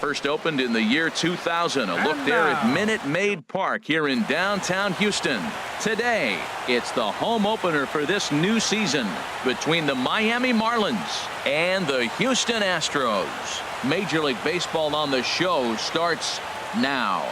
First opened in the year 2000. A look there at Minute Maid Park here in downtown Houston. Today, it's the home opener for this new season between the Miami Marlins and the Houston Astros. Major League Baseball on the show starts now.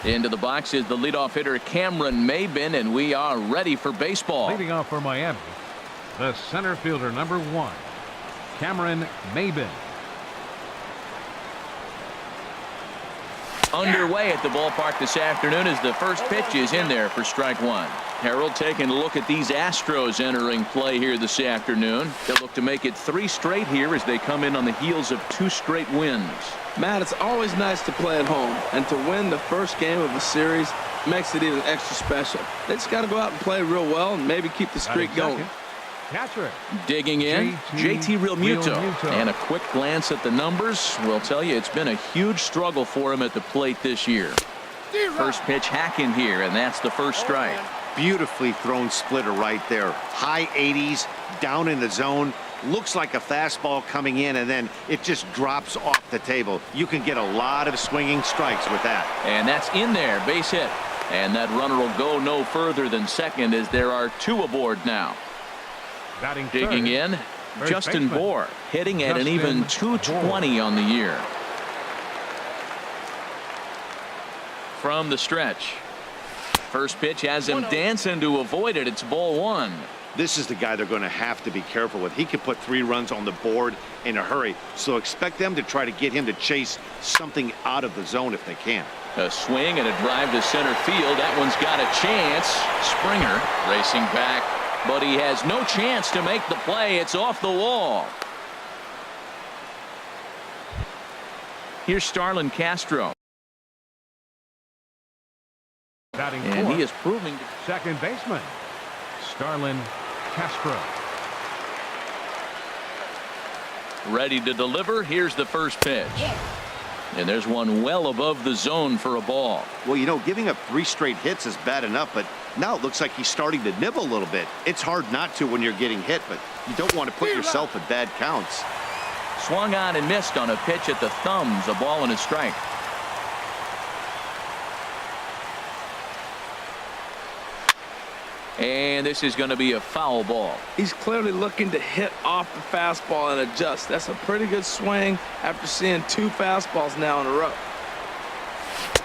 Into the box is the leadoff hitter Cameron Maybin, and we are ready for baseball. Leading off for Miami, the center fielder number 1, Cameron Maybin. Underway at the ballpark this afternoon as the first pitch is in there for strike one. Harold taking a look at these Astros entering play here this afternoon. They'll look to make it 3 straight here as they come in on the heels of 2 straight wins. Matt, it's always nice to play at home, and to win the first game of the series makes it even extra special. They just got to go out and play real well and maybe keep the streak going. Catcher. Digging in, JT Realmuto. And a quick glance at the numbers will tell you it's been a huge struggle for him at the plate this year. First pitch hacking here, and that's the first strike. Beautifully thrown splitter right there. High 80s, down in the zone. Looks like a fastball coming in, and then it just drops off the table. You can get a lot of swinging strikes with that. And that's in there, base hit. And that runner will go no further than second as there are 2 aboard now. Batting Digging third, in, Justin Bour hitting at an even 220 on the year. From the stretch. First pitch has him dancing to avoid it. It's ball 1. This is the guy they're going to have to be careful with. He can put 3 runs on the board in a hurry, so expect them to try to get him to chase something out of the zone if they can. A swing and a drive to center field. That one's got a chance. Springer racing back, but he has no chance to make the play. It's off the wall. Here's Starlin Castro. Batting and fourth, he is proving to second baseman Starlin Castro. Ready to deliver. Here's the first pitch. And there's one well above the zone for a ball. Well, you know, giving up 3 straight hits is bad enough, but now it looks like he's starting to nibble a little bit. It's hard not to when you're getting hit, but you don't want to put yourself in bad counts. Swung on and missed on a pitch at the thumbs. A ball and a strike. And this is going to be a foul ball. He's clearly looking to hit off the fastball and adjust. That's a pretty good swing after seeing 2 fastballs now in a row.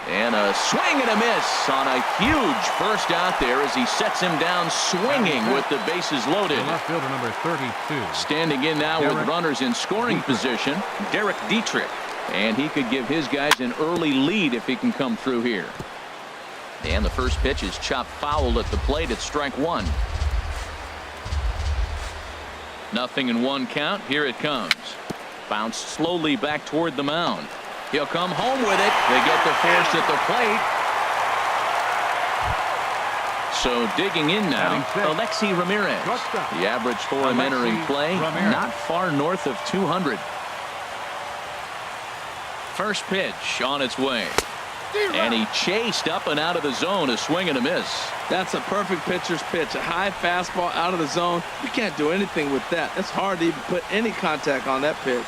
And a swing and a miss on a huge first out there as he sets him down swinging with the bases loaded. Left fielder number 32. Standing in now with runners in scoring position, Derek Dietrich. And he could give his guys an early lead if he can come through here. And the first pitch is chopped foul at the plate. It's strike 1. 0-1 count. Here it comes. Bounced slowly back toward the mound. He'll come home with it. They get the force at the plate. So digging in now, Alexi Ramirez. The average for him entering play, not far north of 200. First pitch on its way. And he chased up and out of the zone. A swing and a miss. That's a perfect pitcher's pitch. A high fastball out of the zone. You can't do anything with that. It's hard to even put any contact on that pitch.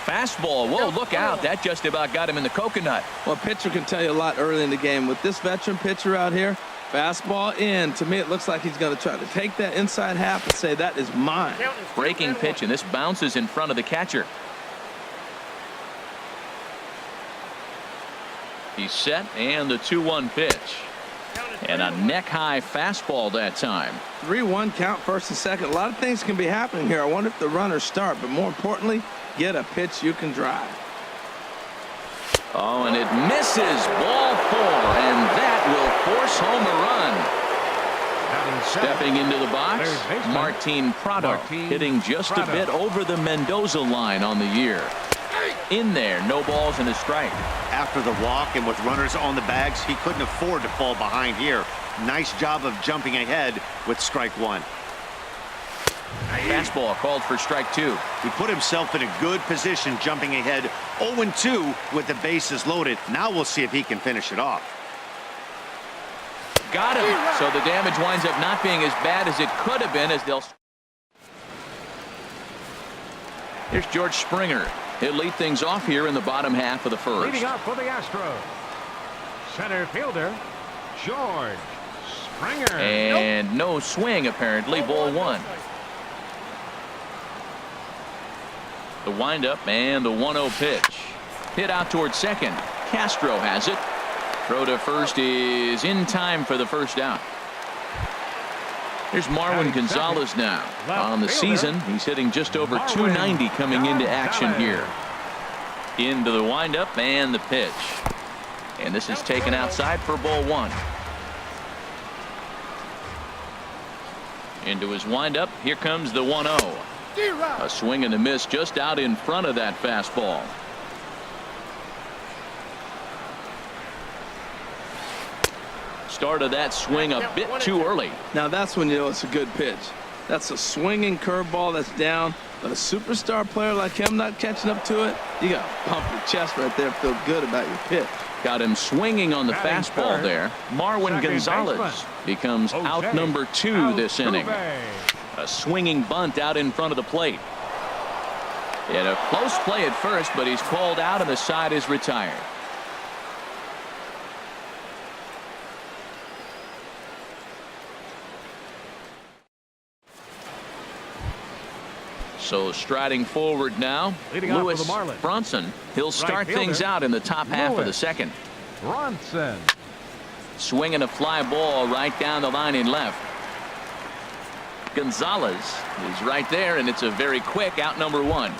Fastball. Whoa, look out. That just about got him in the coconut. Well, a pitcher can tell you a lot early in the game. With this veteran pitcher out here, fastball in. To me, it looks like he's going to try to take that inside half and say, that is mine. Breaking pitch, and this bounces in front of the catcher. He's set, and the 2-1 pitch. And a neck-high fastball that time. 3-1 count, first and second. A lot of things can be happening here. I wonder if the runners start, but more importantly, get a pitch you can drive. Oh, and it misses. Ball 4, and that will force home a run. Stepping into the box, Martin Prado, hitting just a bit over the Mendoza line on the year. In there, no balls and a strike. After the walk and with runners on the bags, he couldn't afford to fall behind here. Nice job of jumping ahead with strike 1. Fastball called for strike 2. He put himself in a good position jumping ahead 0-2 with the bases loaded. Now we'll see if he can finish it off. got him. So the damage winds up not being as bad as it could have been, as they'll. Here's George Springer. He'll lead things off here in the bottom half of the first. Leading up for the Astros, center fielder George Springer. And no swing, apparently. Ball one. The windup and the 1-0 pitch. Hit out towards second. Castro has it. Throw to first is in time for the first out. Here's Marwin Gonzalez now. On the season, he's hitting just over 290 coming into action here. Into the windup and the pitch. And this is taken outside for ball one. Into his windup. Here comes the 1-0. A swing and a miss just out in front of that fastball. Start of that swing a bit too early. Now that's when you know it's a good pitch. That's a swinging curveball that's down. But a superstar player like him not catching up to it, you got to pump your chest right there, feel good about your pitch. Got him swinging on the fastball there. Marwin Gonzalez becomes out number 2 this inning. A swinging bunt out in front of the plate. And a close play at first, but he's called out and the side is retired. So striding forward now, Lewis Bronson. He'll start things out in the top half of the second. Bronson. Swinging a fly ball right down the line in left. Gonzalez is right there, and it's a very quick out number 1.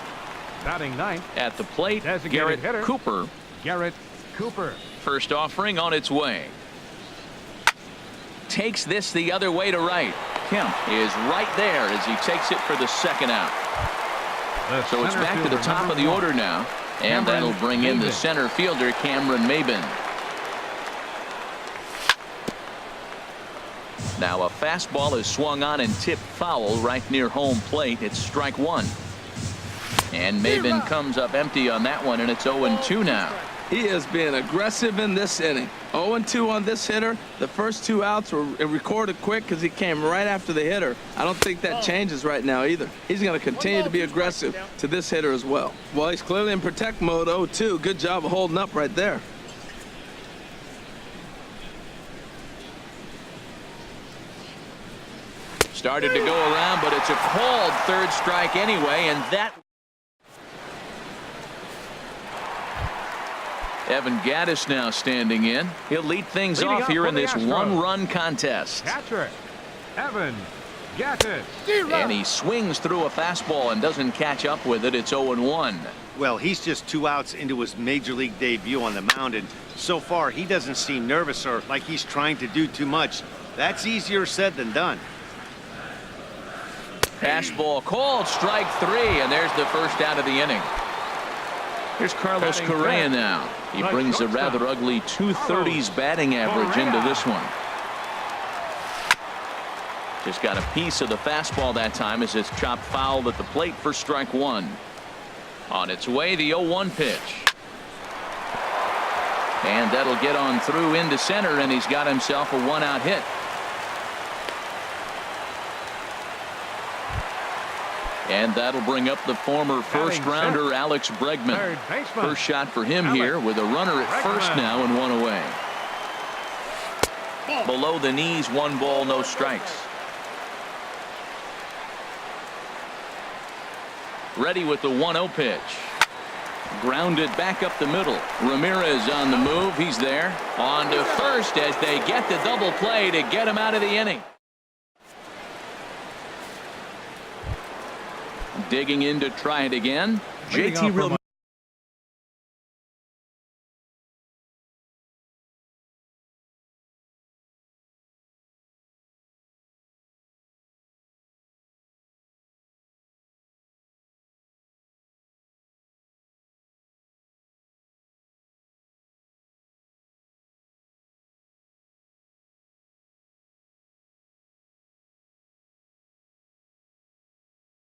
Batting ninth. At the plate, Garrett Cooper. Garrett Cooper. First offering on its way. Takes this the other way to right. Kemp is right there as he takes it for the second out. So it's back to the top of the order now. And that'll bring in the center fielder, Cameron Maybin. Now a fastball is swung on and tipped foul right near home plate. It's strike 1. And Maybin comes up empty on that one, and it's 0-2 now. He is being aggressive in this inning. 0-2 on this hitter. The first 2 outs were recorded quick because he came right after the hitter. I don't think that changes right now either. He's going to continue to be aggressive to this hitter as well. Well, he's clearly in protect mode. 0-2. Good job of holding up right there. Started to go around, but it's a called third strike anyway, and that. Evan Gattis now standing in. He'll lead things off here in this 1-run contest. Catcher Evan Gattis. And he swings through a fastball and doesn't catch up with it. It's 0-1. Well, he's just 2 outs into his major league debut on the mound, and so far he doesn't seem nervous or like he's trying to do too much. That's easier said than done. Fastball called, strike 3, and there's the first out of the inning. Here's Carlos Correa now. He brings a rather ugly 230s batting average into this one. Just got a piece of the fastball that time as it's chopped foul at the plate for strike 1. On its way, the 0-1 pitch. And that'll get on through into center, and he's got himself a 1-out hit. And that'll bring up the former first-rounder Alex Bregman. First shot for him here with a runner at first now and 1 away. Below the knees, 1 ball, no strikes. Ready with the 1-0 pitch. Grounded back up the middle. Ramirez on the move. He's there. On to first as they get the double play to get him out of the inning. Digging in to try it again. JT Real.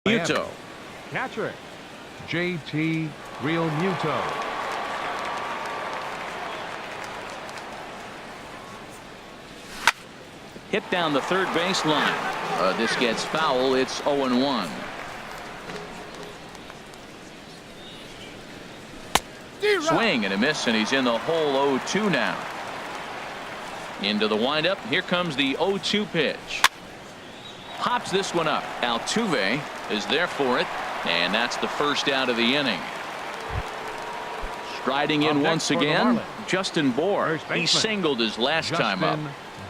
Muto. Catcher JT Real Muto. hit down the third baseline. This gets foul. It's 0-1. Swing and a miss, and he's in the hole. 0-2 now. Into the windup. Here comes the 0-2 pitch. Pops this one up. Altuve is there for it, and that's the first out of the inning. Striding in once again, Justin Bour. He singled his last time up.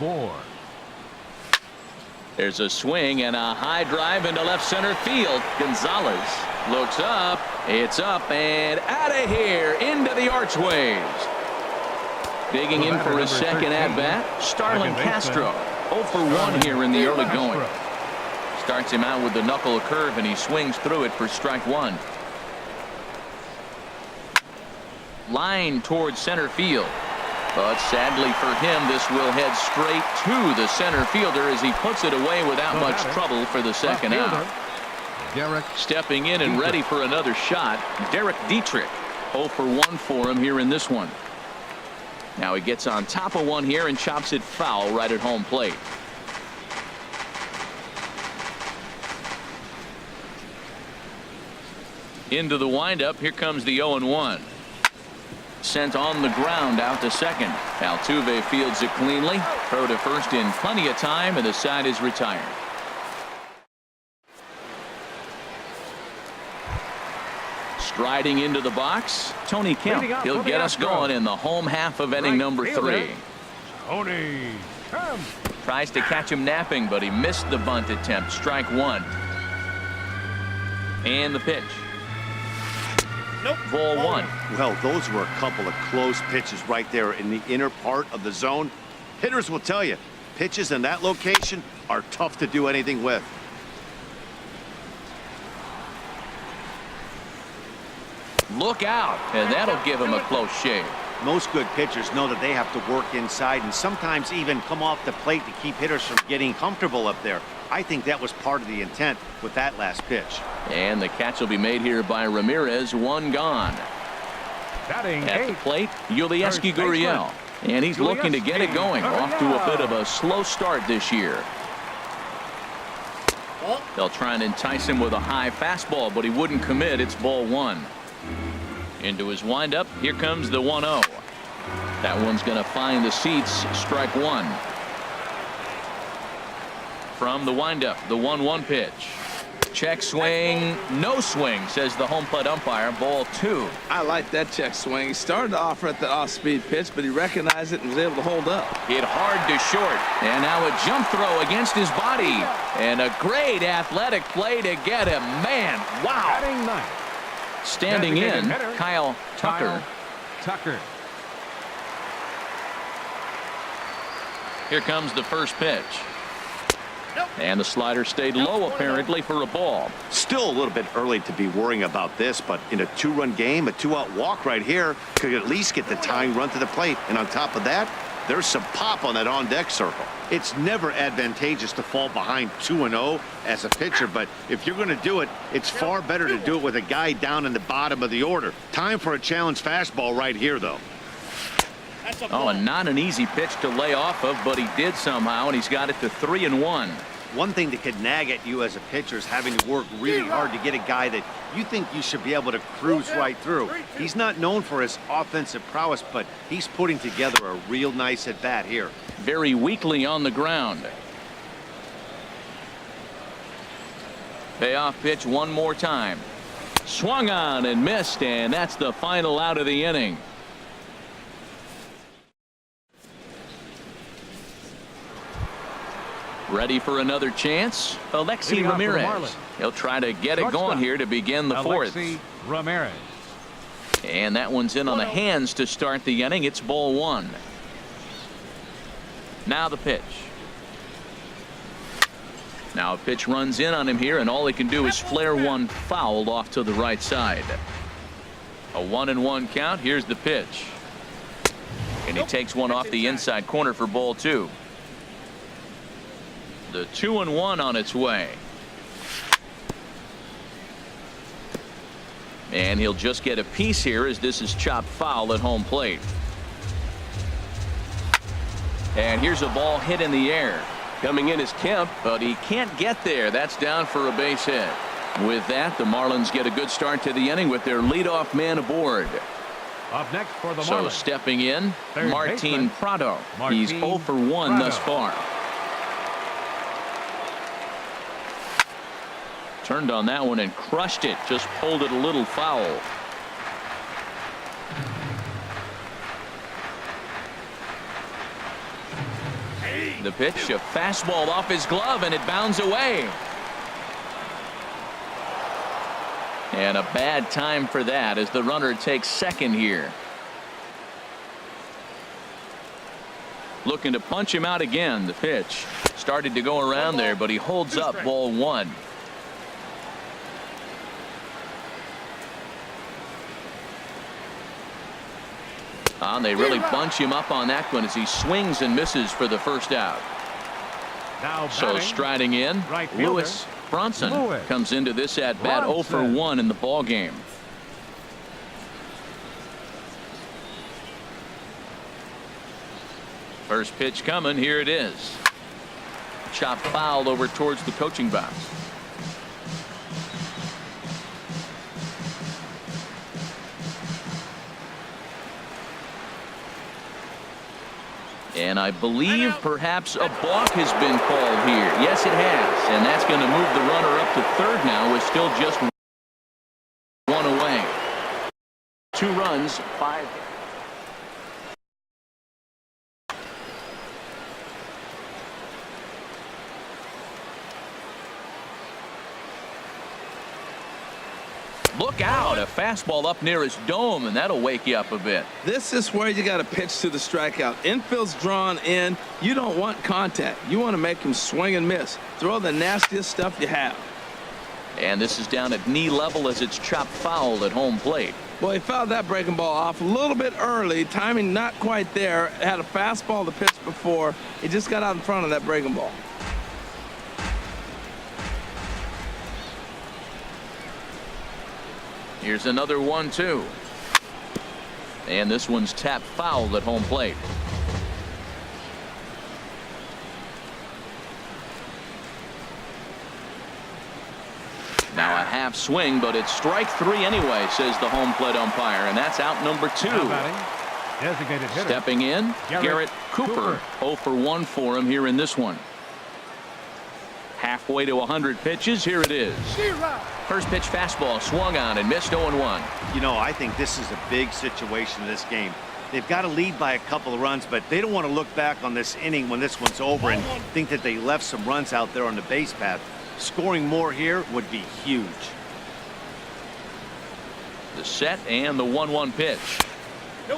Bour. There's a swing and a high drive into left center field. Gonzalez looks up. It's up and out of here into the archways. Digging in for his second at-bat, Starlin Castro. 0 for 1 here in the early going. Starts him out with the knuckle curve, and he swings through it for strike one. Line towards center field. But sadly for him, this will head straight to the center fielder as he puts it away without much trouble for the second out. Derek stepping in and ready for another shot. Derek Dietrich. 0 for 1 for him here in this one. Now he gets on top of one here and chops it foul right at home plate. Into the windup. Here comes the 0-1. Sent on the ground out to second. Altuve fields it cleanly. Throw to first in plenty of time, and the side is retired. Striding into the box, Tony Kemp. He'll get us going in the home half of inning number 3. Tony Kemp tries to catch him napping, but he missed the bunt attempt. Strike one. And the pitch. Ball one. Well, those were a couple of close pitches right there in the inner part of the zone. Hitters will tell you, pitches in that location are tough to do anything with. Look out, and that'll give him a close shave. Most good pitchers know that they have to work inside and sometimes even come off the plate to keep hitters from getting comfortable up there. I think that was part of the intent with that last pitch. And the catch will be made here by Ramirez. One gone. Batting at the plate, Yulieski Gurriel. And he's looking to get it going. Off to a bit of a slow start this year. They'll try and entice him with a high fastball, but he wouldn't commit. It's ball one. Into his windup. Here comes the 1-0. That one's going to find the seats. Strike one. From the windup, the 1-1 pitch. Check swing, no swing, says the home plate umpire. Ball two. I like that check swing. He started off at the off-speed pitch, but he recognized it and was able to hold up. Hit hard to short, and now a jump throw against his body, and a great athletic play to get him. Man, wow. Standing in, Kyle Tucker. Here comes the first pitch. And the slider stayed low apparently for a ball. Still a little bit early to be worrying about this, but in a two-run game, a two-out walk right here could at least get the tying run to the plate. And on top of that, there's some pop on that on-deck circle. It's never advantageous to fall behind 2-0 as a pitcher, but if you're going to do it, it's far better to do it with a guy down in the bottom of the order. Time for a challenge fastball right here, though. Oh, and not an easy pitch to lay off of, but he did somehow, and he's got it to 3-1. One thing that could nag at you as a pitcher is having to work really hard to get a guy that you think you should be able to cruise right through. He's not known for his offensive prowess, but he's putting together a real nice at-bat here. Very weakly on the ground. Payoff pitch one more time. Swung on and missed, and that's the final out of the inning. Ready for another chance? Alexi Ramirez. He'll try to get it going here to begin the fourth. Ramirez. And that one's in on the hands to start the inning. It's ball one. Now the pitch. Now a pitch runs in on him here, and all he can do is flare one foul off to the right side. A 1-1 count. Here's the pitch. And he takes one off the inside corner for ball two. The 2-1 on its way. And he'll just get a piece here as this is chopped foul at home plate. And here's a ball hit in the air. Coming in is Kemp. But he can't get there. That's down for a base hit. With that, the Marlins get a good start to the inning with their leadoff man aboard. Up next for the So Marlins. stepping in, Third Martin baseman, Prado. He's Martin 0 for 1 thus Prado. far. Turned on that one and crushed it. Just pulled it a little foul. The pitch, a fastball off his glove, and it bounds away. And a bad time for that as the runner takes second here. Looking to punch him out again. The pitch started to go around there, but he holds up ball one. They really bunch him up on that one as he swings and misses for the first out. Now So batting, striding in, right fielder, Lewis Bronson Lewis comes into this at bat 0 for Bronson. 1 in the ball game. First pitch coming. Here it is. Chop foul over towards the coaching box. And I believe perhaps a balk has been called here. Yes, it has. And that's going to move the runner up to third now with still just one away. 2 runs, 5. Look out, a fastball up near his dome, and that'll wake you up a bit. This is where you got to pitch to the strikeout. Infield's drawn in. You don't want contact. You want to make him swing and miss. Throw the nastiest stuff you have. And this is down at knee level as it's chopped foul at home plate. Well, he fouled that breaking ball off a little bit early. Timing not quite there. Had a fastball to pitch before. He just got out in front of that breaking ball. Here's another 1-2. And this one's tapped foul at home plate. Now a half swing, but it's strike 3 anyway, says the home plate umpire, and that's out number 2. Now batting, designated hitter. Stepping in, Garrett Cooper. 0 for 1 for him here in this one. Halfway to 100 pitches. Here it is. First pitch fastball swung on and missed 0-1. You know, I think this is a big situation in this game. They've got to lead by a couple of runs, but they don't want to look back on this inning when this one's over and think that they left some runs out there on the base path. Scoring more here would be huge. The set and the 1-1 pitch.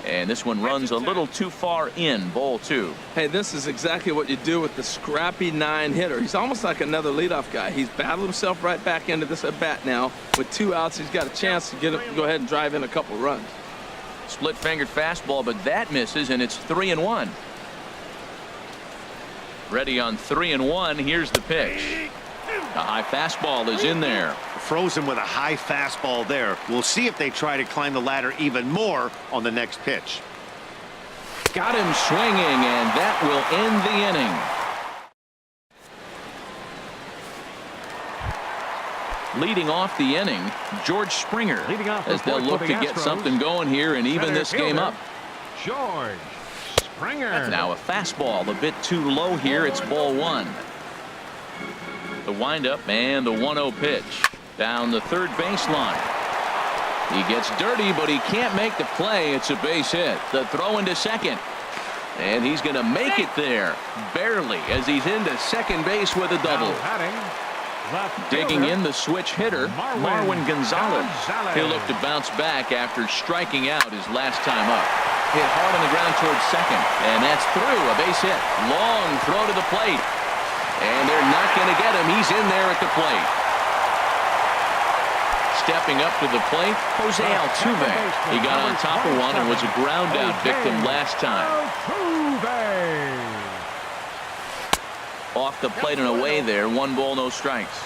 And this one runs a little too far in, ball 2. Hey, this is exactly what you do with the scrappy 9 hitter. He's almost like another leadoff guy. He's battled himself right back into this at bat now. With 2 outs, he's got a chance to go ahead and drive in a couple runs. Split fingered fastball, but that misses, and it's 3-1. Ready on 3-1. Here's the pitch. A high fastball is in there. Frozen with a high fastball there. We'll see if they try to climb the ladder even more on the next pitch. Got him swinging, and that will end the inning. Leading off the inning, George Springer, Leading off as they'll look to get Astros, something going here and even this game up. George Springer. Now a fastball a bit too low here. It's ball 1. The windup and the 1-0 pitch down the third baseline. He gets dirty, but he can't make the play. It's a base hit. The throw into second. And he's going to make it there, barely, as he's into second base with a double. Digging in the switch hitter, Marwin Gonzalez. He'll look to bounce back after striking out his last time up. Hit hard on the ground towards second, and that's through. A base hit. Long throw to the plate. And they're not going to get him. He's in there at the plate. Stepping up to the plate, Jose Altuve. He got on top of one and was a ground out victim last time. Off the plate and away there. 1 ball, no strikes.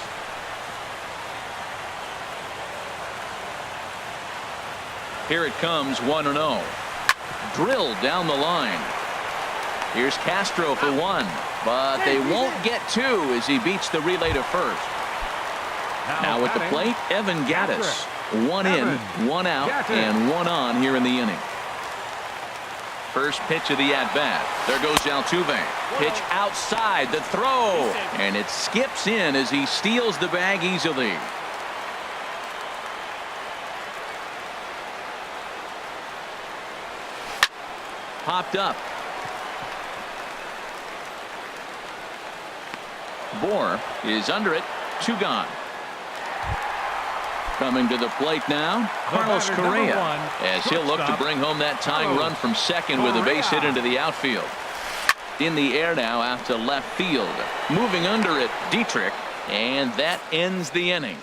Here it comes, 1-0. Drilled down the line. Here's Castro for one, but they won't get two as he beats the relay to first. Now at the plate, Evan Gattis. One in, one out, and one on here in the inning. First pitch of the at-bat. There goes Altuve. Pitch outside, the throw, and it skips in as he steals the bag easily. Popped up. Bohr is under it. Two gone. Coming to the plate now, Carlos Correa, as he'll look to bring home that tying run from second with a base hit into the outfield. In the air now out to left field. Moving under it, Dietrich, and that ends the inning.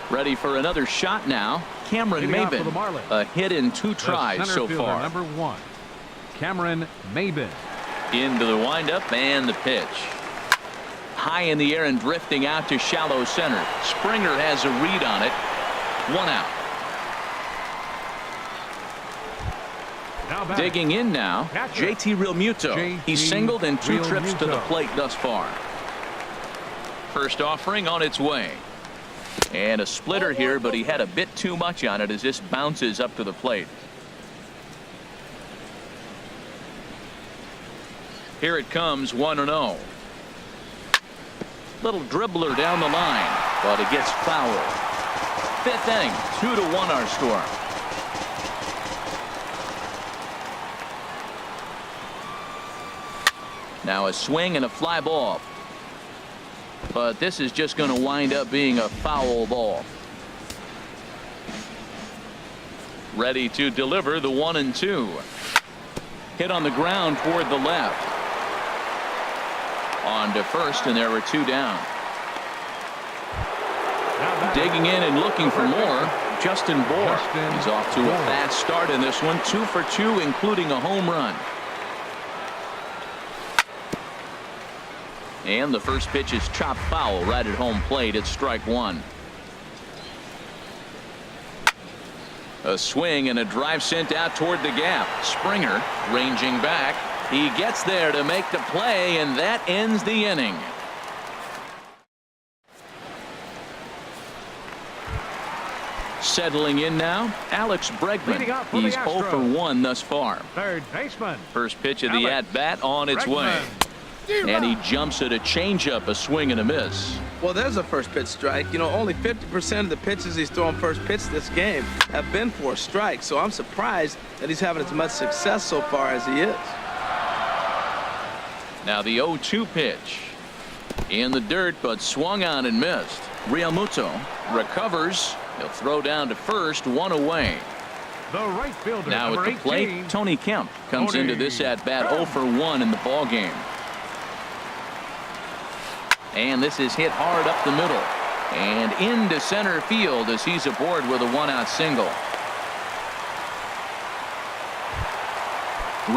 Ready for another shot now, Cameron Maybin. A hit in two tries so far. Number one, Cameron Maybin. Into the windup and the pitch. High in the air and drifting out to shallow center. Springer has a read on it. One out. Digging in now, JT Realmuto. He's singled in two trips to the plate thus far. First offering on its way. And a splitter here, but he had a bit too much on it as this bounces up to the plate. Here it comes, 1-0. Little dribbler down the line, but it gets fouled. Fifth inning, 2-1 our score. Now a swing and a fly ball. But this is just going to wind up being a foul ball. Ready to deliver the 1-2. Hit on the ground toward the left. On to first, and there were two down. Digging in and looking for more, Justin Bohr. He's off to a fast start in this one, 2 for 2, including a home run. And the first pitch is chopped foul right at home plate. It's strike one. A swing and a drive sent out toward the gap. Springer ranging back. He gets there to make the play, and that ends the inning. Settling in now, Alex Bregman. He's 0 for 1 thus far. Third baseman. First pitch of the at-bat on its way. And he jumps at a changeup, a swing and a miss. Well, there's a first pitch strike. You know, only 50% of the pitches he's throwing first pitch this game have been for a strike. So I'm surprised that he's having as much success so far as he is. Now the 0-2 pitch. In the dirt, but swung on and missed. Realmuto recovers. He'll throw down to first, one away. The right fielder, now at the plate, 18, Tony Kemp comes into this at-bat 0 for 1 in the ball game. And this is hit hard up the middle and into center field as he's aboard with a one-out single.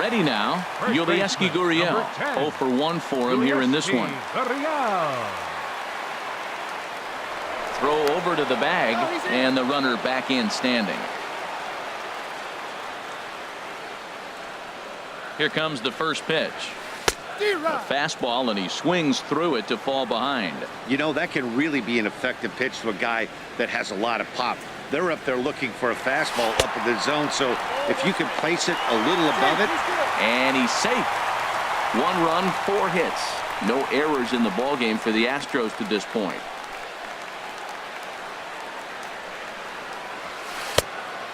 Ready now, Yulieski Gurriel. 0 for 1 for him here in this one. Throw over to the bag, and the runner back in standing. Here comes the first pitch. A fastball, and he swings through it to fall behind. You know, that can really be an effective pitch to a guy that has a lot of pop. They're up there looking for a fastball up in the zone, so if you can place it a little above it. And he's safe. 1 run, 4 hits. No errors in the ballgame for the Astros to this point.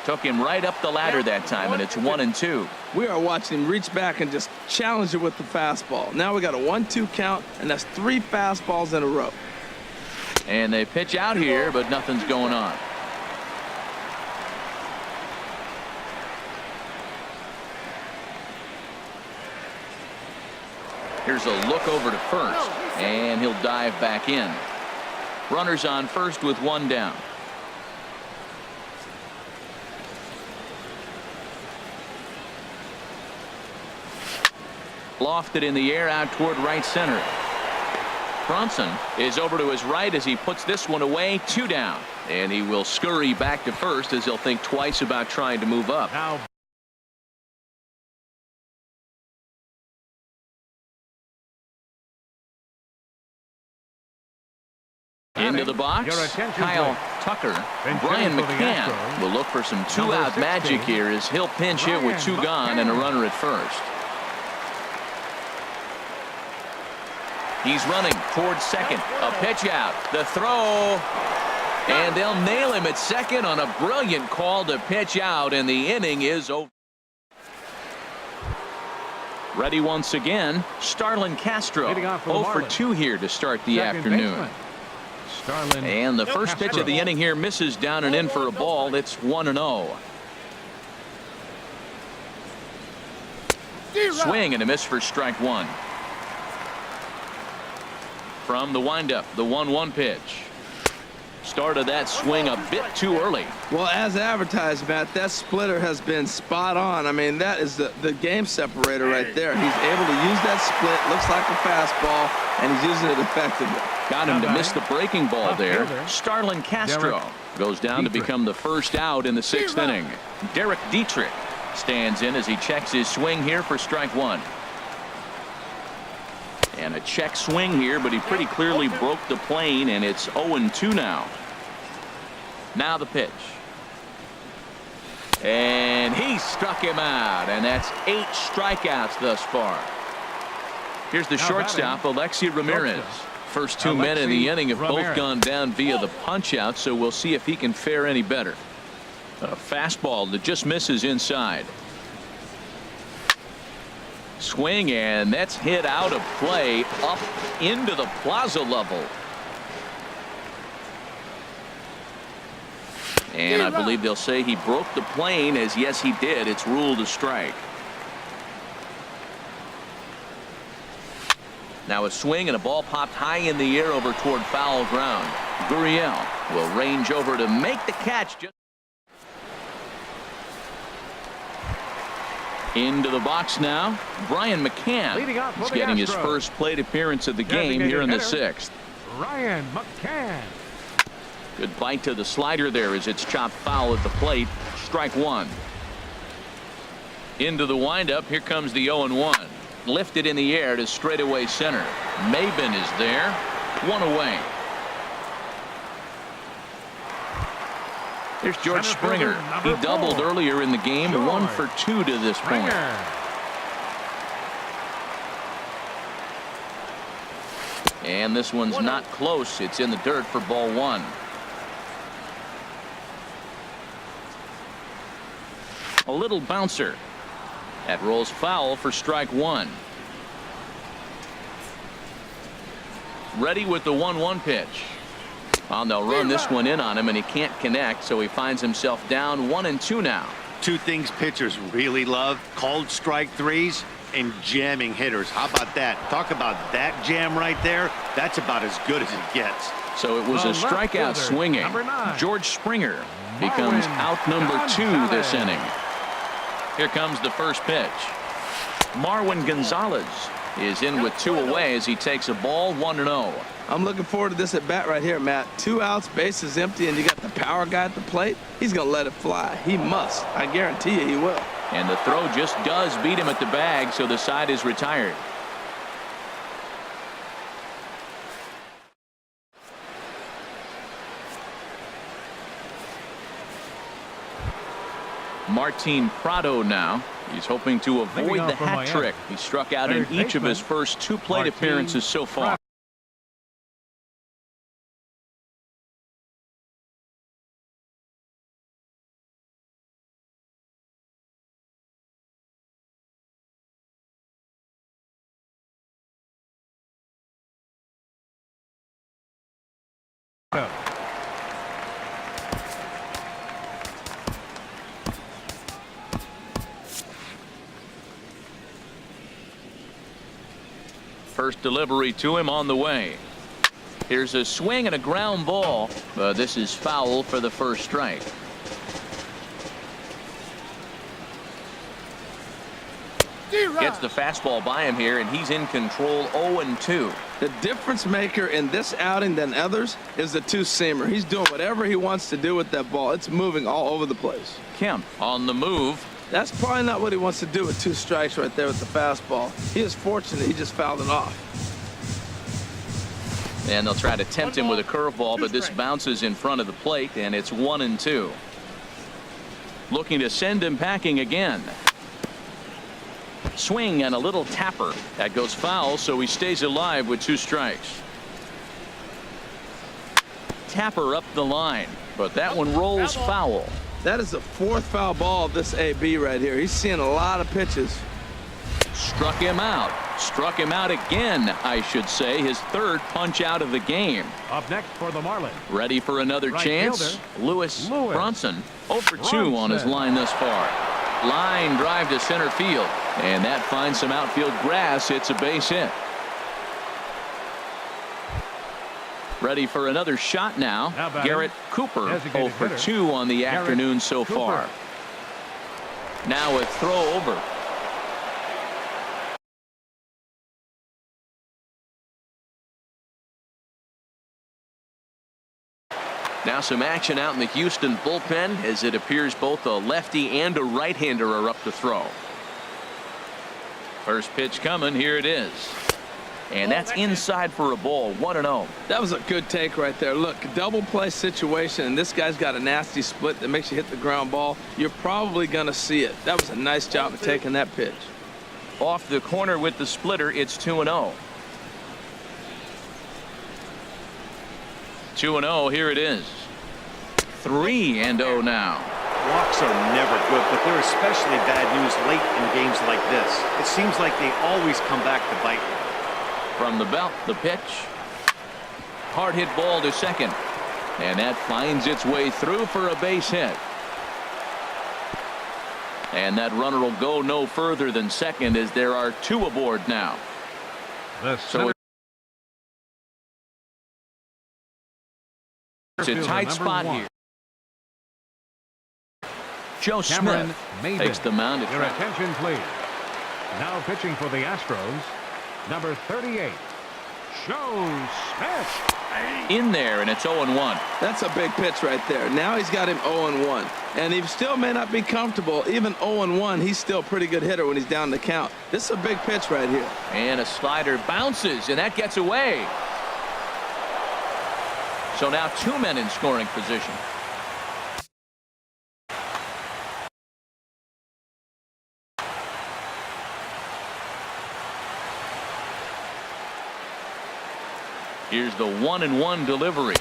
Took him right up the ladder that time, and it's 1-2. We are watching him reach back and just challenge it with the fastball. Now we got a 1-2 count, and that's 3 fastballs in a row. And they pitch out here, but nothing's going on. Here's a look over to first, and he'll dive back in. Runners on first with 1 down. Lofted in the air out toward right center. Bronson is over to his right as he puts this one away. 2 down. And he will scurry back to first as he'll think twice about trying to move up. Now into the box, Your attention, Kyle please. Tucker. Been Brian checked for the McCann Astros. will look for some two-out Number magic 16, here as he'll pinch hit with 2 gone and a runner at first. He's running towards second. A pitch out. The throw. And they'll nail him at second on a brilliant call to pitch out, and the inning is over. Ready once again, Starlin Castro. Leading off for the 0 for Marlins. 2 here to start the Second afternoon. baseman, Starlin And the first pitch of the Castro. inning here misses down and in for a ball. It's 1-0. Swing and a miss for strike 1. From the windup, the 1-1 pitch. Started that swing a bit too early. Well, as advertised, Matt, that splitter has been spot on. I mean, that is the game separator right there. He's able to use that split. Looks like a fastball, and he's using it effectively. Got him to miss the breaking ball there. Outfielder. Starlin Castro Derek goes down to Dietrich. become the first out in the 6th inning. Derek Dietrich stands in as he checks his swing here for strike 1. And a check swing here, but he pretty clearly broke the plane, and it's 0-2 now. Now the pitch. And he struck him out, and that's 8 strikeouts thus far. Here's the Now shortstop, Alexi Ramirez. Shortstop. First 2 men in the Alexi inning have both Ramirez. gone down via the punch-out, so we'll see if he can fare any better. A fastball that just misses inside. Swing, and that's hit out of play up into the plaza level. And I believe they'll say he broke the plane, as yes he did. It's ruled a strike. Now a swing and a ball popped high in the air over toward foul ground. Gurriel will range over to make the catch. Into the box now, Brian McCann. Leading off for He's the getting his Astros. first plate appearance of the game Designated here in the hitter. 6th. Ryan McCann. Good bite to the slider there as it's chopped foul at the plate. Strike 1. Into the windup. Here comes the 0-1. Lifted in the air to straightaway center. Maben is there. 1 away. Here's George Center Springer. fielder, He number doubled 4. earlier in the game. George 1 for 2 to this point. Springer. And this one's not close. It's in the dirt for ball 1. A little bouncer. That rolls foul for strike 1. Ready with the 1-1 pitch. Well, they'll run this one in on him, and he can't connect, so he finds himself down 1-2 now. 2 things pitchers really love: called strike threes and jamming hitters. How about that? Talk about that jam right there. That's about as good as it gets. So it was The a left strikeout fielder, swinging. number 9. George Springer becomes Marlins out number 2 this Gonzalez. inning. Here comes the first pitch. Marwin Gonzalez is in with 2 away as he takes a ball 1-0. I'm looking forward to this at bat right here, Matt. 2 outs, bases empty, and you got the power guy at the plate. He's going to let it fly. He must. I guarantee you he will. And the throw just does beat him at the bag, so the side is retired. Martin Prado now. He's hoping to avoid Leading the off for hat Miami. trick. He struck out in Third each of his baseman, first 2 plate Martin appearances so far. Go. First delivery to him on the way. Here's a swing and a ground ball, but this is foul for the first strike. Gets the fastball by him here, and he's in control 0-2. The difference maker in this outing than others is the two-seamer. He's doing whatever he wants to do with that ball. It's moving all over the place. Kemp on the move. That's probably not what he wants to do with 2 strikes right there with the fastball. He is fortunate he just fouled it off. And they'll try to tempt him with a curveball, but this bounces in front of the plate, and it's 1-2. Looking to send him packing again. Swing and a little tapper. That goes foul, so he stays alive with 2 strikes. Tapper up the line, but that one rolls foul. That is the 4th foul ball of this AB right here. He's seeing a lot of pitches. Struck him out. Struck him out again, I should say. His 3rd punch out of the game. Up next for the Marlins. Ready for another Right chance? fielder, Lewis Lewis. Bronson. 0 for 2 on his Bronson. line thus far. Line drive to center field. And that finds some outfield grass. It's a base hit. Ready for another shot now. How about Garrett him? Cooper. Designated 0 for hitter. 2 on the Garrett afternoon so Cooper. far. Now a throw over. Now some action out in the Houston bullpen, as it appears both a lefty and a right-hander are up to throw. First pitch coming. Here it is. And that's inside for a ball. 1-0. That was a good take right there. Look, double play situation, and this guy's got a nasty split that makes you hit the ground ball. You're probably going to see it. That was a nice job of taking that pitch. Off the corner with the splitter, it's 2-0. 2-0, here it is. 3-0 now. Walks are never good, but they're especially bad news late in games like this. It seems like they always come back to bite you. From the belt, the pitch. Hard hit ball to second. And that finds its way through for a base hit. And that runner will go no further than second, as there are 2 aboard now. The So it's a tight spot here. Joe Cameron Smith Maiden. takes the mound. Your attention, please. Now pitching for the Astros, number 38, Joe Smith. In there, and it's 0-1. That's a big pitch right there. Now he's got him 0-1. And he still may not be comfortable. Even 0-1, he's still a pretty good hitter when he's down the count. This is a big pitch right here. And a slider bounces, and that gets away. So now 2 men in scoring position. Here's the 1-1 delivery.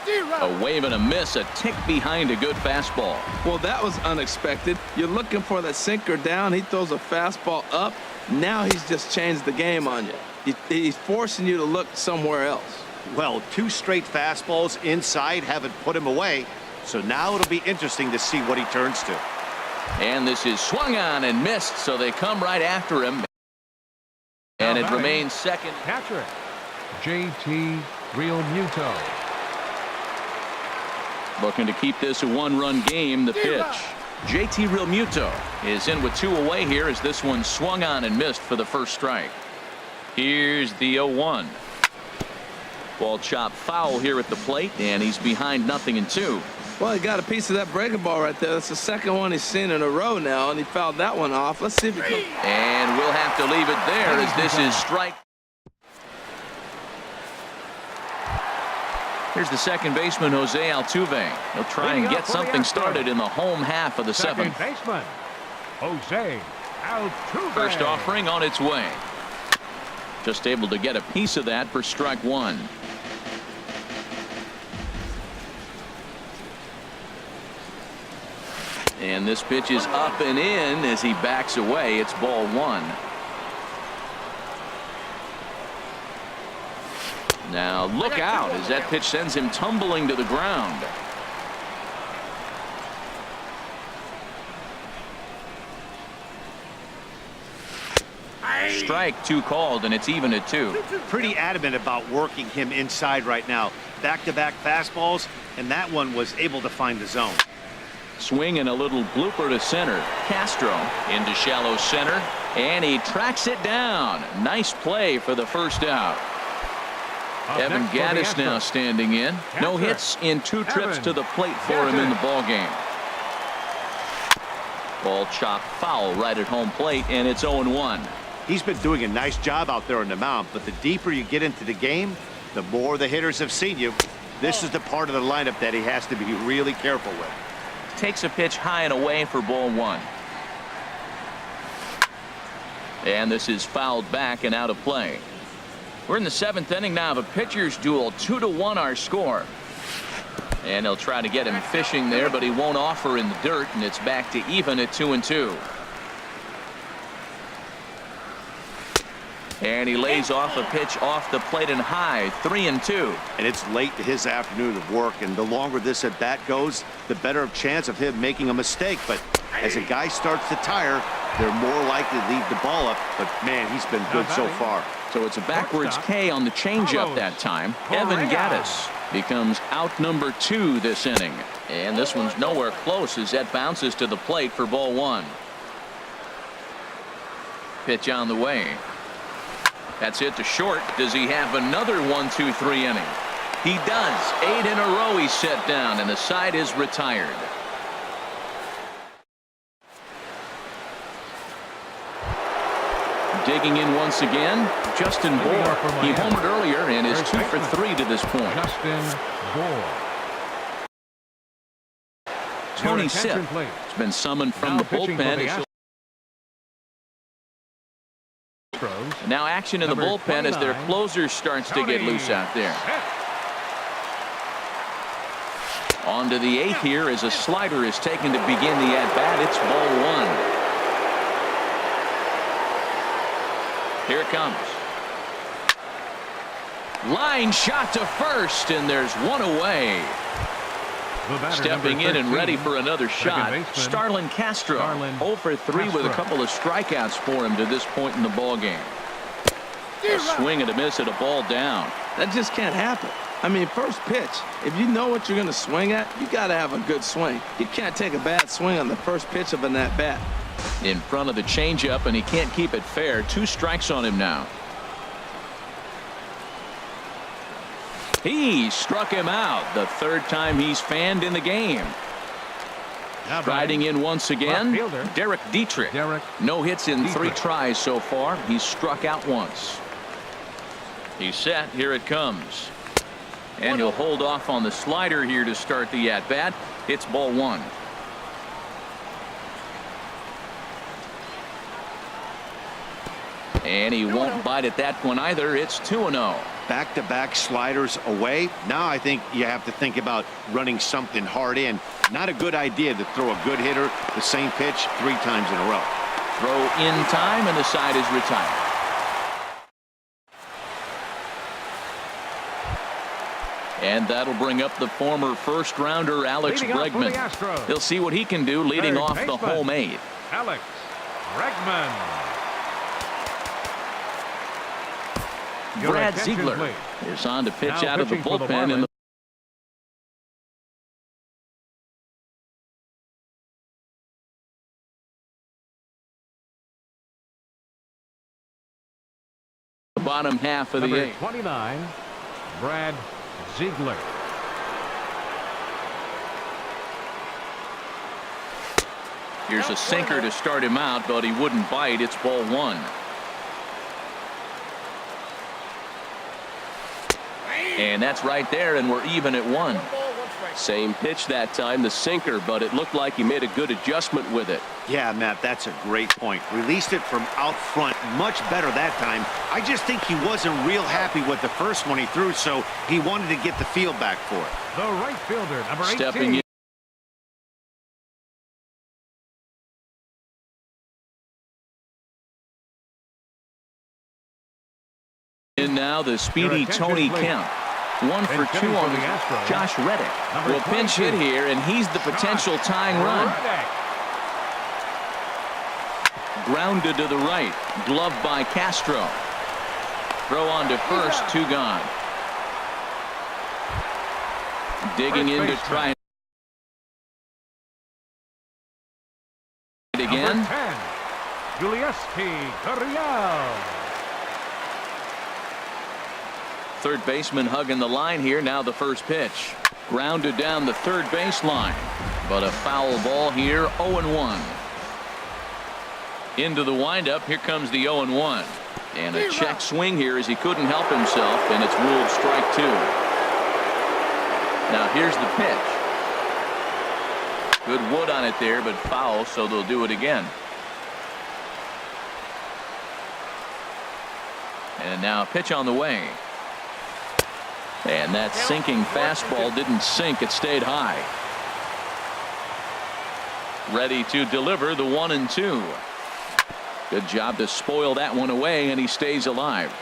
A wave and a miss, a tick behind a good fastball. Well, that was unexpected. You're looking for that sinker down. He throws a fastball up. Now he's just changed the game on you. He's forcing you to look somewhere else. Well, 2 straight fastballs inside haven't put him away. So now it'll be interesting to see what he turns to. And this is swung on and missed, so they come right after him. And it remains second. Catcher, JT Realmuto. Looking to keep this a 1-run game. The pitch. JT Realmuto is in with 2 away here, as this one swung on and missed for the first strike. Here's the 0-1. Ball chopped foul here at the plate, and he's behind 0-2. Well, he got a piece of that breaking ball right there. That's the second one he's seen in a row now, and he fouled that one off. Let's see if he can. And we'll have to leave it there, as this is strike. Here's the second baseman, Jose Altuve. He'll try and get something started in the home half of the 7th. Second baseman, Jose Altuve. First offering on its way. Just able to get a piece of that for strike 1. And this pitch is up and in as he backs away. It's ball 1. Now look out as that pitch sends him tumbling to the ground. Strike 2 called, and it's even at 2. Pretty adamant about working him inside right now. Back-to-back fastballs, and that one was able to find the zone. Swing and a little blooper to center. Castro into shallow center. And he tracks it down. Nice play for the first out. Evan Gattis now standing in. No hits in 2 trips to the plate for him in the ball game. Ball chopped foul right at home plate, and it's 0-1. He's been doing a nice job out there on the mound, but the deeper you get into the game, the more the hitters have seen you. This is the part of the lineup that he has to be really careful with. Takes a pitch high and away for ball 1. And this is fouled back and out of play. We're in the 7th inning now of a pitcher's duel. 2-1 our score. And they'll try to get him fishing there, but he won't offer in the dirt, and it's back to even at 2-2. And he lays off a pitch off the plate and high. 3-2. And it's late to his afternoon of work, and the longer this at bat goes, the better chance of him making a mistake. But as a guy starts to tire, they're more likely to leave the ball up. But man, he's been good so far. So it's a backwards K on the changeup that time. Evan Gattis becomes out number 2 this inning. And this one's nowhere close as that bounces to the plate for ball 1. Pitch on the way. That's hit to short. Does he have another 1-2-3 inning? He does. 8 in a row he's set down, and the side is retired. Digging in once again, Justin Bour. He homered earlier and is 2 for 3 to this point. Justin Bour. Tony Sipp has been summoned from the bullpen. Now action in the bullpen as their closer starts to get loose out there. On to the 8th here as a slider is taken to begin the at-bat. It's ball 1. Here it comes. Line shot to first, and there's one away. Stepping in and ready for another shot, Starlin Castro. 0 for 3 with a couple of strikeouts for him to this point in the ball game. A swing and a miss at a ball down. That just can't happen. I mean, first pitch, if you know what you're going to swing at, you got to have a good swing. You can't take a bad swing on the first pitch of an at-bat. In front of the changeup, and he can't keep it fair. 2 strikes on him now. He struck him out. The 3rd time he's fanned in the game. Striding in once again, Derek Dietrich. No hits in 3 tries so far. He's struck out once. He's set. Here it comes. And he'll hold off on the slider here to start the at-bat. It's ball 1. And he won't bite at that one either. It's 2-0. Back-to-back sliders away. Now I think you have to think about running something hard in. Not a good idea to throw a good hitter the same pitch 3 times in a row. Throw in time, and the side is retired. And that'll bring up the former first-rounder Alex Bregman. He'll see what he can do leading off the home 8th. Alex Bregman. Brad Ziegler is on to pitch out of the bullpen in the bottom half of the 8th. 29, Brad Ziegler. Here's a sinker to start him out, but he wouldn't bite. It's ball 1. And that's right there, and we're even at 1. Same pitch that time, the sinker, but it looked like he made a good adjustment with it. Yeah, Matt, that's a great point. Released it from out front much better that time. I just think he wasn't real happy with the first one he threw, so he wanted to get the feel back for it. The right fielder, number 18. Stepping in. And now the speedy Tony Kemp. 1 for 2 on Josh Reddick. Will pinch hit here, and he's the potential tying run. Grounded to the right. Gloved by Castro. Throw on to first. 2 gone. Digging in to try again. Gurriel. Third baseman hugging the line here. Now the first pitch. Grounded down the third baseline. But a foul ball here. 0-1. Into the windup. Here comes the 0-1. And a check swing here as he couldn't help himself. And it's ruled strike 2. Now here's the pitch. Good wood on it there, but foul, so they'll do it again. And now a pitch on the way. And that sinking fastball didn't sink. It stayed high. Ready to deliver the 1-2. Good job to spoil that one away, and he stays alive.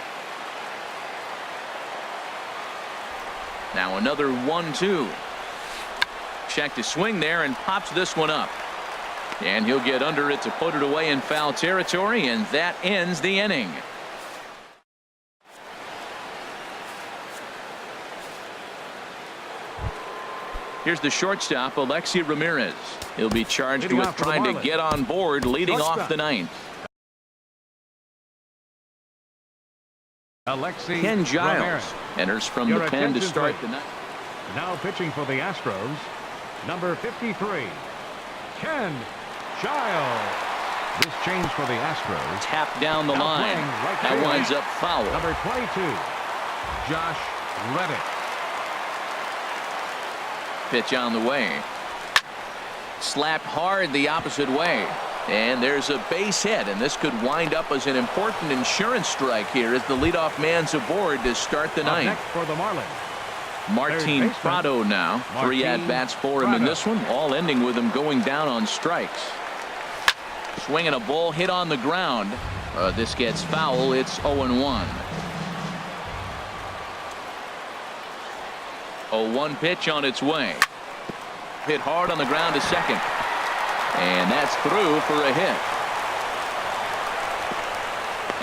Now another 1-2. Check to swing there and pops this one up. And he'll get under it to put it away in foul territory, and that ends the inning. Here's the shortstop, Alexi Ramirez. He'll be charged with trying to get on board, leading off the ninth. Ken Giles enters from the pen to start the ninth. Now pitching for the Astros, number 53, Ken Giles. This change for the Astros. Tap down the line. That winds up foul. Number 22, Josh Reddick. Pitch on the way. Slapped hard the opposite way. And there's a base hit, and this could wind up as an important insurance strike here as the leadoff man's aboard to start the ninth. Next for the Marlins, Martin Prado now. 3 at-bats for him in this one, all ending with him going down on strikes. Swinging a ball hit on the ground. This gets foul. It's 0-1. 0-1 pitch on its way. Hit hard on the ground to second. And that's through for a hit.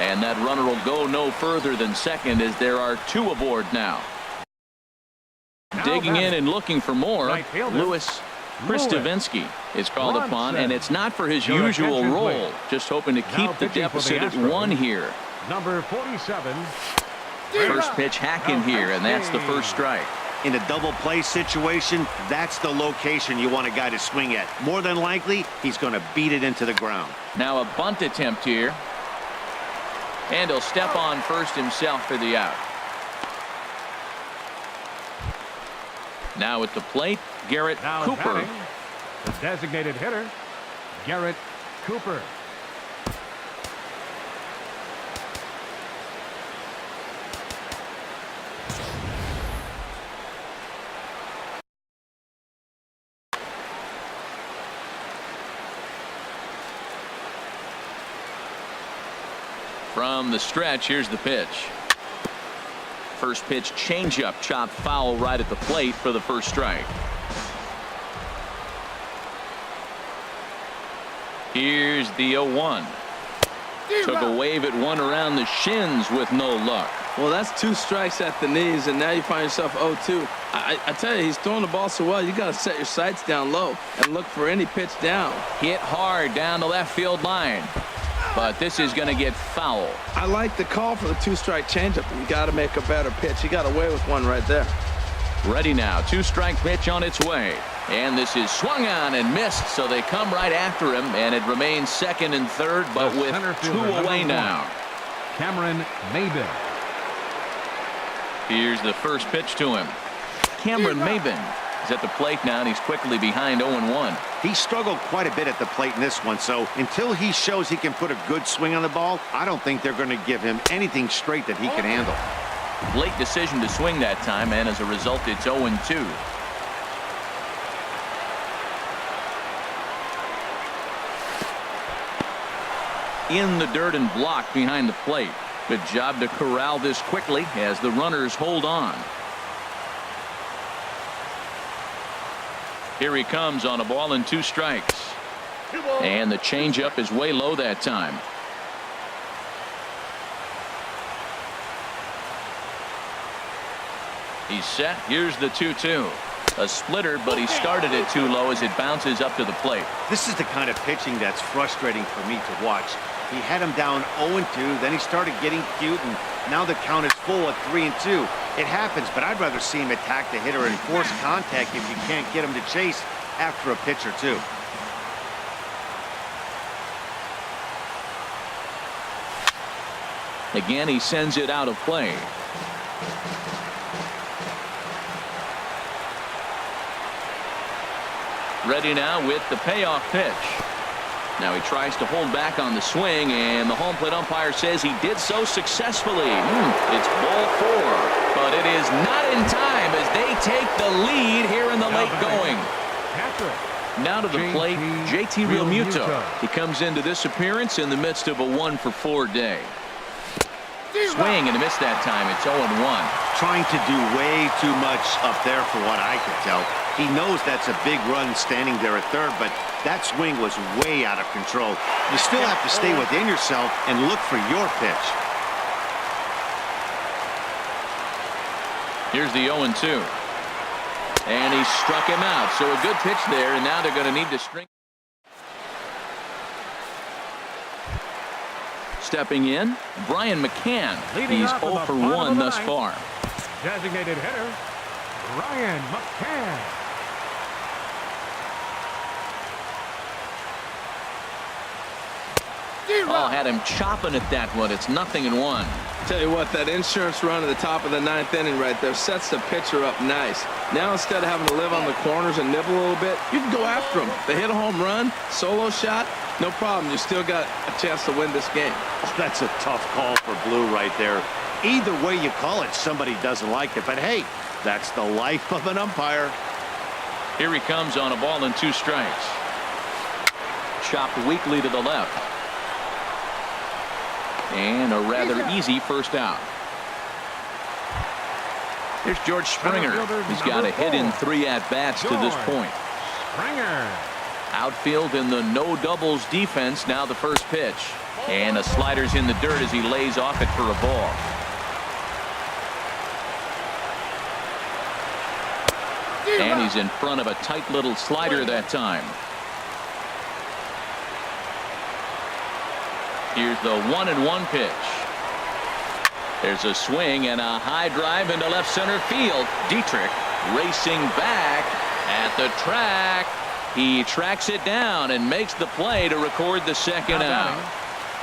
And that runner will go no further than second as there are 2 aboard now. Digging in and looking for more, Louis Kristovinsky is called upon, and it's not for his usual role, just hoping to keep the deficit at 1 here. Number 47. First pitch hack in here, and that's the first strike. In a double play situation, that's the location you want a guy to swing at. More than likely, he's going to beat it into the ground. Now a bunt attempt here. And he'll step on first himself for the out. Now at the plate, Garrett Cooper. Batting, the designated hitter, Garrett Cooper. From the stretch, here's the pitch. First pitch changeup, chopped foul right at the plate for the first strike. Here's the 0-1. Took a wave at one around the shins with no luck. Well, that's 2 strikes at the knees, and now you find yourself 0-2. I tell you, he's throwing the ball so well, you got to set your sights down low and look for any pitch down. Hit hard down the left field line. But this is going to get foul. I like the call for the 2-strike changeup. You got to make a better pitch. He got away with one right there. Ready now. 2-strike pitch on its way. And this is swung on and missed, so they come right after him, and it remains second and third, but with 2 away now. Cameron Maybin. Here's the first pitch to him. Cameron Maybin is at the plate now, and he's quickly behind 0-1. He struggled quite a bit at the plate in this one, so until he shows he can put a good swing on the ball, I don't think they're going to give him anything straight that he can handle. Late decision to swing that time, and as a result, it's 0-2. In the dirt and blocked behind the plate. Good job to corral this quickly as the runners hold on. Here he comes on a ball and 2 strikes. And the changeup is way low that time. He's set. Here's the 2-2. A splitter, but he started it too low as it bounces up to the plate. This is the kind of pitching that's frustrating for me to watch. He had him down 0-2, then he started getting cute, and now the count is full at 3-2. It happens, but I'd rather see him attack the hitter and force contact if you can't get him to chase after a pitch or two. Again, he sends it out of play. Ready now with the payoff pitch. Now he tries to hold back on the swing, and the home plate umpire says he did so successfully. It's ball 4, but it is not in time as they take the lead here in the late going. Now to the plate, JT Realmuto. He comes into this appearance in the midst of a 1-for-4 day. Swing and a miss that time. It's 0-1. Trying to do way too much up there for what I could tell. He knows that's a big run standing there at third, but that swing was way out of control. You still have to stay within yourself and look for your pitch. Here's the 0-2. And he struck him out. So a good pitch there, and now they're going to need to string. Stepping in, Brian McCann. He's 0 for 1 thus far. Designated hitter, Brian McCann. Oh, had him chopping at that one. It's 0-1. Tell you what, that insurance run at the top of the 9th inning right there sets the pitcher up nice. Now instead of having to live on the corners and nibble a little bit, you can go after them. They hit a home run, solo shot, no problem. You still got a chance to win this game. Oh, that's a tough call for Blue right there. Either way you call it, somebody doesn't like it. But hey, that's the life of an umpire. Here he comes on a ball and 2 strikes. Chopped weakly to the left. And a rather easy first out. Here's George Springer. He's got a hit in 3 at-bats to this point. Springer. Outfield in the no doubles defense. Now the first pitch. And a slider's in the dirt as he lays off it for a ball. And he's in front of a tight little slider that time. Here's the 1-1 pitch. There's a swing and a high drive into left center field. Dietrich racing back at the track. He tracks it down and makes the play to record the second out.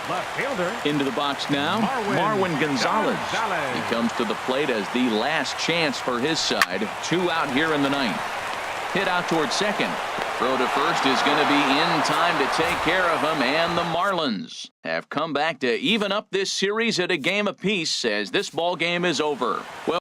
Left fielder. Into the box now, Marwin Gonzalez. He comes to the plate as the last chance for his side. 2 out here in the 9th. Hit out towards second. Throw to first is going to be in time to take care of him, and the Marlins have come back to even up this series at a game apiece as this ball game is over. Well,